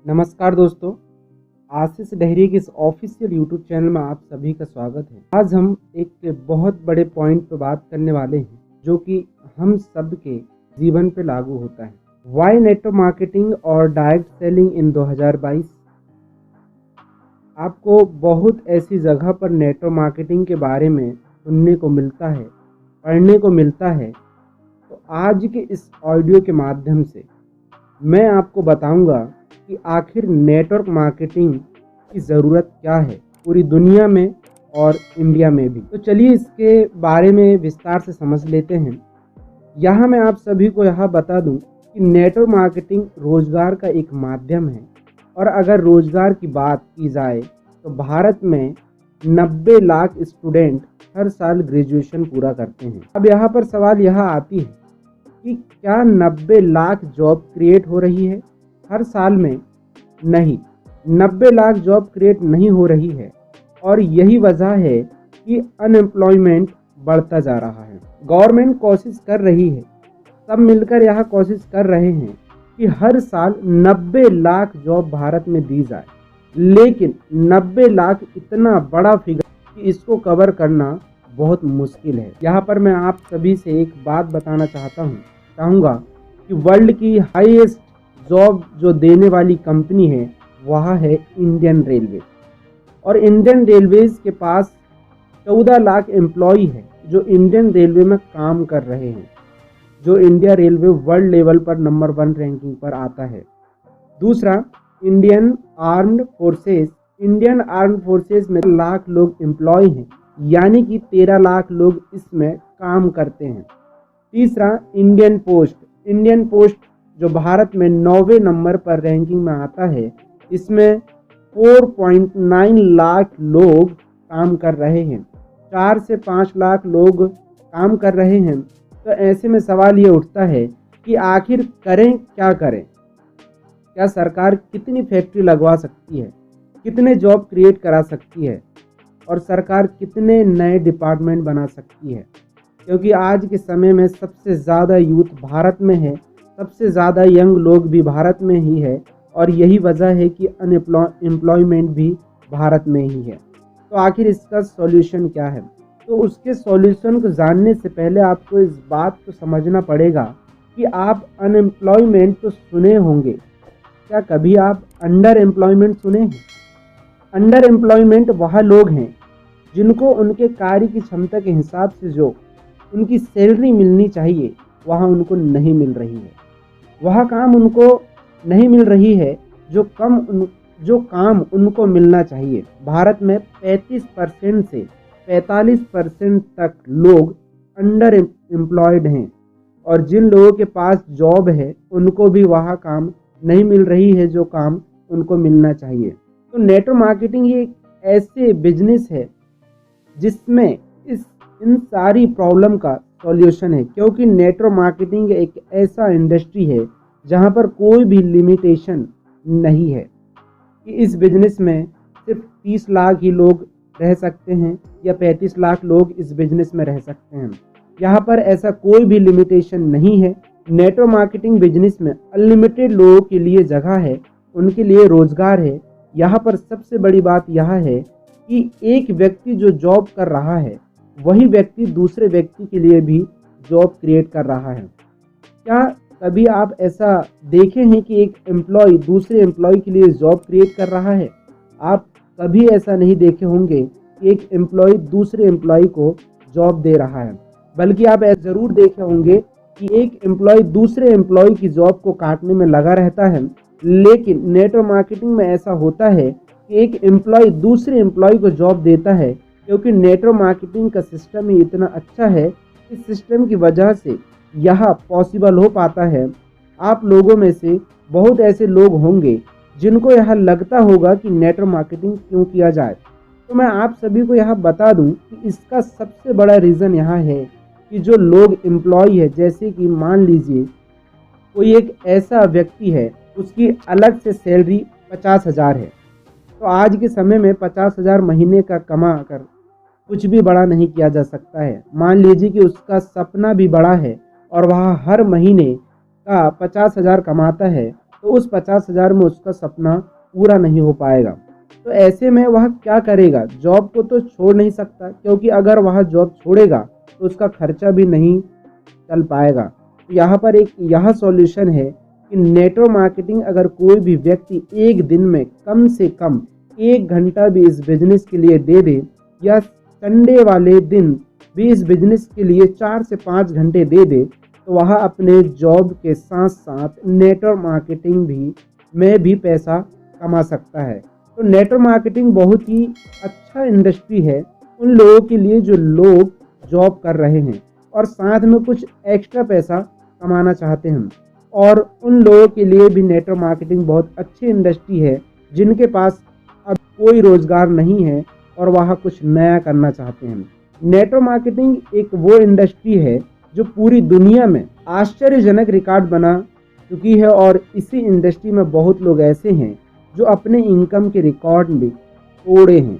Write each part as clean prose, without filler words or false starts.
नमस्कार दोस्तों, आशीष डहरी के इस ऑफिशियल यूट्यूब चैनल में आप सभी का स्वागत है। आज हम एक बहुत बड़े पॉइंट पर बात करने वाले हैं जो कि हम सब के जीवन पे लागू होता है। वाई नेटवर्क मार्केटिंग और डायरेक्ट सेलिंग इन 2022। आपको बहुत ऐसी जगह पर नेटवर्क मार्केटिंग के बारे में सुनने को मिलता है, पढ़ने को मिलता है। तो आज के इस ऑडियो के माध्यम से मैं आपको बताऊंगा कि आखिर नेटवर्क मार्केटिंग की ज़रूरत क्या है पूरी दुनिया में और इंडिया में भी। तो चलिए इसके बारे में विस्तार से समझ लेते हैं। यहाँ मैं आप सभी को यह बता दूं कि नेटवर्क मार्केटिंग रोजगार का एक माध्यम है और अगर रोजगार की बात की जाए तो भारत में 90 लाख स्टूडेंट हर साल ग्रेजुएशन पूरा करते हैं। अब यहाँ पर सवाल यह आती है कि क्या 90 लाख जॉब क्रिएट हो रही है हर साल में? नहीं, 90 लाख जॉब क्रिएट नहीं हो रही है और यही वजह है कि अनएम्प्लॉयमेंट बढ़ता जा रहा है। गवर्नमेंट कोशिश कर रही है, सब मिलकर यह कोशिश कर रहे हैं कि हर साल 90 लाख जॉब भारत में दी जाए, लेकिन 90 लाख इतना बड़ा फिगर कि इसको कवर करना बहुत मुश्किल है। यहाँ पर मैं आप सभी से एक बात बताना चाहूँगा कि वर्ल्ड की हाईएस्ट जॉब जो देने वाली कंपनी है वह है इंडियन रेलवे और इंडियन रेलवेज के पास 14 लाख एम्प्लॉई है जो इंडियन रेलवे में काम कर रहे हैं, जो इंडिया रेलवे वर्ल्ड लेवल पर नंबर 1 रैंकिंग पर आता है। दूसरा, इंडियन आर्म्ड फोर्सेस में लाख लोग एम्प्लॉय हैं, यानी कि 13 लाख लोग इसमें काम करते हैं। तीसरा, इंडियन पोस्ट जो भारत में 9वें नंबर पर रैंकिंग में आता है, इसमें 4.9 लाख लोग काम कर रहे हैं, 4 से 5 लाख लोग काम कर रहे हैं। तो ऐसे में सवाल ये उठता है कि आखिर करें क्या करें? क्या सरकार कितनी फैक्ट्री लगवा सकती है, कितने जॉब क्रिएट करा सकती है और सरकार कितने नए डिपार्टमेंट बना सकती है? क्योंकि आज के समय में सबसे ज़्यादा यूथ भारत में है, सबसे ज़्यादा यंग लोग भी भारत में ही है और यही वजह है कि अनएम्प्लॉयमेंट भी भारत में ही है। तो आखिर इसका सॉल्यूशन क्या है? तो उसके सॉल्यूशन को जानने से पहले आपको इस बात को समझना पड़ेगा कि आप अनएम्प्लॉयमेंट तो सुने होंगे, क्या कभी आप अंडर एम्प्लॉयमेंट सुने हैं? अंडर एम्प्लॉयमेंट वह लोग हैं जिनको उनके कार्य की क्षमता के हिसाब से जो उनकी सैलरी मिलनी चाहिए वह उनको नहीं मिल रही है, वह काम उनको नहीं मिल रही है जो काम उनको मिलना चाहिए। भारत में 35% से 45% तक लोग अंडर एम्प्लॉयड हैं और जिन लोगों के पास जॉब है उनको भी वह काम नहीं मिल रही है जो काम उनको मिलना चाहिए। तो नेटवर्क मार्केटिंग ये एक ऐसे बिजनेस है जिसमें इन सारी प्रॉब्लम का सॉल्यूशन है, क्योंकि नेटवर्क मार्केटिंग एक ऐसा इंडस्ट्री है जहां पर कोई भी लिमिटेशन नहीं है कि इस बिजनेस में सिर्फ 30 लाख ही लोग रह सकते हैं या 35 लाख लोग इस बिजनेस में रह सकते हैं। यहाँ पर ऐसा कोई भी लिमिटेशन नहीं है। नेटवर्क मार्केटिंग बिजनेस में अनलिमिटेड लोगों के लिए जगह है, उनके लिए रोजगार है। यहाँ पर सबसे बड़ी बात यह है कि एक व्यक्ति जो जॉब कर रहा है वही व्यक्ति दूसरे व्यक्ति के लिए भी जॉब क्रिएट कर रहा है। क्या कभी आप ऐसा देखे हैं कि एक एम्प्लॉय दूसरे एम्प्लॉय के लिए जॉब क्रिएट कर रहा है? आप कभी ऐसा नहीं देखे होंगे कि एक एम्प्लॉय दूसरे एम्प्लॉय को जॉब दे रहा है, बल्कि आप ऐसा ज़रूर देखे होंगे कि एक एम्प्लॉय दूसरे एम्प्लॉय की जॉब को काटने में लगा रहता है। लेकिन नेटवर्क मार्केटिंग में ऐसा होता है कि एक एम्प्लॉय दूसरे एम्प्लॉय को जॉब देता है, क्योंकि नेटवर्क मार्केटिंग का सिस्टम ही इतना अच्छा है। इस सिस्टम की वजह से यह पॉसिबल हो पाता है। आप लोगों में से बहुत ऐसे लोग होंगे जिनको यह लगता होगा कि नेटवर्क मार्केटिंग क्यों किया जाए। तो मैं आप सभी को यह बता दूं कि इसका सबसे बड़ा रीज़न यह है कि जो लोग एम्प्लॉय है, जैसे कि मान लीजिए कोई एक ऐसा व्यक्ति है उसकी अलग से सैलरी 50,000 है, तो आज के समय में 50,000 महीने का कमा कर कुछ भी बड़ा नहीं किया जा सकता है। मान लीजिए कि उसका सपना भी बड़ा है और वह हर महीने का 50,000 कमाता है, तो उस 50,000 में उसका सपना पूरा नहीं हो पाएगा। तो ऐसे में वह क्या करेगा? जॉब को तो छोड़ नहीं सकता, क्योंकि अगर वह जॉब छोड़ेगा तो उसका खर्चा भी नहीं चल पाएगा। तो यहाँ पर एक यह सॉल्यूशन है कि नेटवर्क मार्केटिंग अगर कोई भी व्यक्ति एक दिन में कम से कम 1 घंटा भी इस बिजनेस के लिए दे दे, या संडे वाले दिन भी इस बिजनेस के लिए 4 से 5 घंटे दे दे, तो वह अपने जॉब के साथ साथ नेटवर्क मार्केटिंग में भी पैसा कमा सकता है। तो नेटवर्क मार्केटिंग बहुत ही अच्छा इंडस्ट्री है उन लोगों के लिए जो लोग जॉब कर रहे हैं और साथ में कुछ एक्स्ट्रा पैसा कमाना चाहते हैं, और उन लोगों के लिए भी नेटवर्क मार्केटिंग बहुत अच्छी इंडस्ट्री है जिनके पास अब कोई रोज़गार नहीं है और वह कुछ नया करना चाहते हैं। नेटवर्क मार्केटिंग एक वो इंडस्ट्री है जो पूरी दुनिया में आश्चर्यजनक रिकॉर्ड बना चुकी है, और इसी इंडस्ट्री में बहुत लोग ऐसे हैं जो अपने इनकम के रिकॉर्ड भी तोड़े हैं।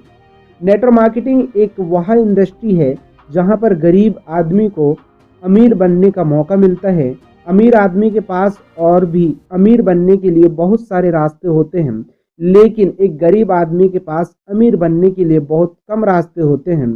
नेटवर्क मार्केटिंग एक वह इंडस्ट्री है जहां पर गरीब आदमी को अमीर बनने का मौका मिलता है। अमीर आदमी के पास और भी अमीर बनने के लिए बहुत सारे रास्ते होते हैं, लेकिन एक गरीब आदमी के पास अमीर बनने के लिए बहुत कम रास्ते होते हैं,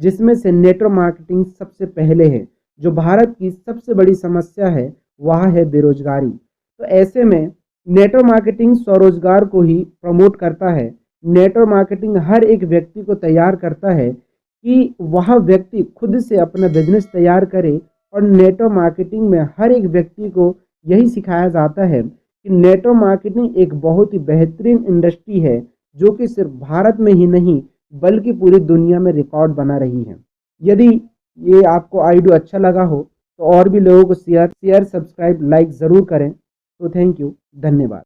जिसमें से नेटवर्क मार्केटिंग सबसे पहले है। जो भारत की सबसे बड़ी समस्या है वह है बेरोजगारी। तो ऐसे में नेटवर्क मार्केटिंग स्वरोजगार को ही प्रमोट करता है। नेटवर्क मार्केटिंग हर एक व्यक्ति को तैयार करता है कि वह व्यक्ति खुद से अपना बिजनेस तैयार करे, और नेटवर्क मार्केटिंग में हर एक व्यक्ति को यही सिखाया जाता है कि नेटवर्क मार्केटिंग एक बहुत ही बेहतरीन इंडस्ट्री है जो कि सिर्फ भारत में ही नहीं बल्कि पूरी दुनिया में रिकॉर्ड बना रही है। यदि ये आपको आइडिया अच्छा लगा हो तो और भी लोगों को शेयर सब्सक्राइब लाइक ज़रूर करें। तो थैंक यू, धन्यवाद।